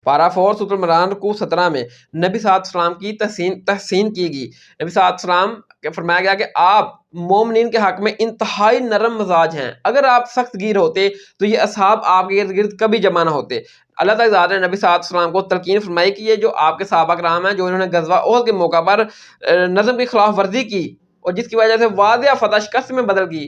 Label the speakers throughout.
Speaker 1: पारा 4 सूरह इमरान को 17 में नबी सल्लल्लाहु अलैहि वसल्लम की तहसीन की गई। नबी सल्लल्लाहु अलैहि वसल्लम के फरमाया गया कि आप मोमिनीन के हक में इंतहाई नरम मिजाज हैं, अगर आप सख्त गिर होते तो ये असहाब आपके इर्द गिर्द कभी जमा ना होते। अल्लाह ताला ने नबी सल्लल्लाहु अलैहि वसल्लम को तलकीन फरमाई कि ये जो आपके सहाबा कराम हैं जो इन्होंने गज़वा ओहद के मौका पर नज़म की खिलाफ वर्जी की और जिसकी वजह से वादिया फतह शिकस्त में बदल गई,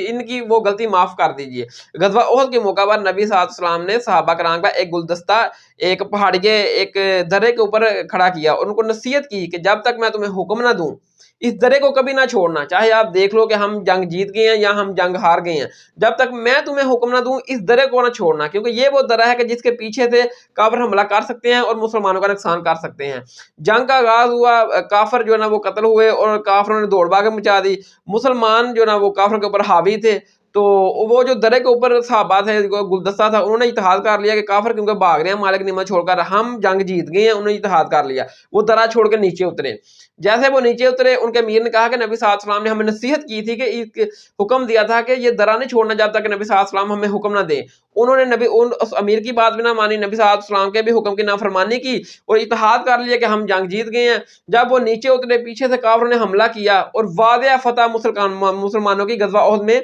Speaker 1: इनकी वो गलती माफ़ कर दीजिए। गज़वा ओहद के मौका पर नबी सल्लल्लाहु अलैहि वसल्लम ने सहाबा कराम का एक गुलदस्ता एक पहाड़ी के एक दर्रे के ऊपर खड़ा किया और उनको नसीहत की कि जब तक मैं तुम्हें हुक्म ना दूं इस दर्रे को कभी ना छोड़ना, चाहे आप देख लो कि हम जंग जीत गए हैं या हम जंग हार गए हैं, जब तक मैं तुम्हें हुक्म ना दूं इस दर्रे को ना छोड़ना, क्योंकि ये वो दर्रा है कि जिसके पीछे से काफिर हमला कर सकते हैं और मुसलमानों का नुकसान कर सकते हैं। जंग का आगाज हुआ, काफिर जो है ना वो कत्ल हुए और काफिरों ने दौड़ भाग मचा दी। मुसलमान जो ना वो काफिर के ऊपर हावी थे, तो वो जो दर्रे के ऊपर सहाबा थे, गुलदस्ता था, उन्होंने इत्तेहाद कर लिया कि काफिर क्योंकि भाग रहे हैं मालिक निमत छोड़कर, हम जंग जीत गए हैं। उन्होंने इत्तेहाद कर लिया, वो दर्रा छोड़ के नीचे उतरे। जैसे वो नीचे उतरे, उनके अमीर ने कहा कि नबी सल्लल्लाहु अलैहि वसल्लम ने हमें नसीहत की थी कि हुक्म दिया था कि ये दर्रा नहीं छोड़ना जब तक नबी सल्लल्लाहु अलैहि वसल्लम हमें हुक्म ना दें। उन्होंने उस अमीर की बात भी ना मानी, नबी सल्लल्लाहु अलैहि वसल्लम के भी हुक्म की नाफरमानी की और इत्तेहाद कर लिया कि हम जंग जीत गए हैं। जब वो नीचे उतरे, पीछे से काफिरों ने हमला किया और वादिया फतह मुसलमानों की गज़वा ओहद में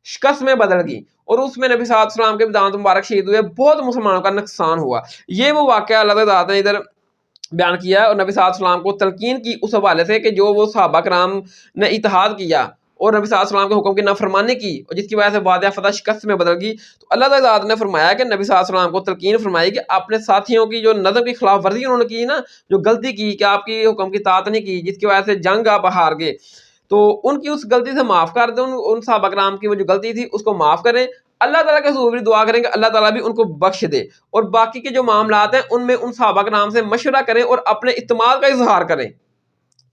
Speaker 1: शिकस्त में बदल गई और उसमें नबी सल्लल्लाहु अलैहि वसल्लम के दांत मुबारक शहीद हुए, बहुत मुसलमानों का नुकसान हुआ। ये वो वाक़या अल्लाह ताला ने इधर बयान किया है और नबी सल्लल्लाहु अलैहि वसल्लम को तलकीन की उस हवाले से कि जो वो सहाबा कराम ने इत्तेहाद किया और नबी सल्लल्लाहु अलैहि वसल्लम के हुक्म की नाफरमानी की और जिसकी वजह से वादिया फतह शिकस्त में बदल गई। तो अल्लाह ताला ने फरमाया कि नबी सल्लल्लाहु अलैहि वसल्लम को तलकीन फरमाई कि अपने साथियों की जो नज़म की खिलाफ वर्जी उन्होंने की ना, जो गलती की कि आपकी हुक्म की ताअत नहीं की, जिसकी वजह से जंग आप हार गए, तो उनकी उस गलती से माफ़ कर दें। उन सहाबा कराम की वो जो गलती थी उसको माफ़ करें। अल्लाह ताला के हुज़ूर भी दुआ करेंगे, अल्लाह ताला भी उनको बख्श दे। और बाकी के जो मामलात हैं उनमें उन सहाबा कराम से मशवरा करें और अपने इत्मीनान का इज़हार करें।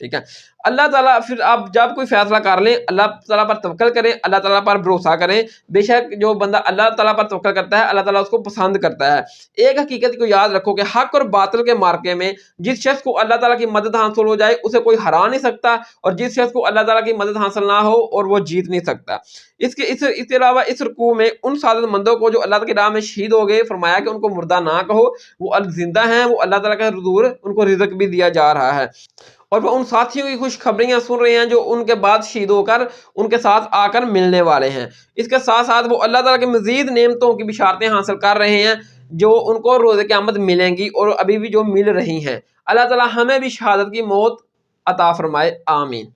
Speaker 1: ठीक है, अल्लाह ताला फिर आप जब कोई फैसला कर लें, अल्लाह ताला पर तवक्कल करें, अल्लाह ताला पर भरोसा करें। बेशक जो बंदा अल्लाह ताला पर तवक्कल करता है, अल्लाह ताला उसको पसंद करता है। एक हकीकत को याद रखो कि हक और बातिल के मार्के में जिस शख्स को अल्लाह ताला की मदद हासिल हो जाए उसे कोई हरा नहीं सकता और जिस शख्स को अल्लाह ताला की मदद हासिल ना हो और वो जीत नहीं सकता। इसके अलावा इस रुकू में उन सादतमंदों को जो अल्लाह की राह में शहीद हो गए, फरमाया कि उनको मुर्दा ना कहो, वो जिंदा हैं, वो अल्लाह ताला के हुज़ूर उनको रिज़्क भी दिया जा रहा है और वो उन साथियों की खुशखबरियां सुन रहे हैं जो उनके बाद शहीद होकर उनके साथ आकर मिलने वाले हैं। इसके साथ साथ वो अल्लाह ताला की मजीद नेमतों की बिशारतें हासिल कर रहे हैं जो उनको रोज़े क़यामत मिलेंगी और अभी भी जो मिल रही हैं। अल्लाह ताला हमें भी शहादत की मौत अता फरमाए, आमीन।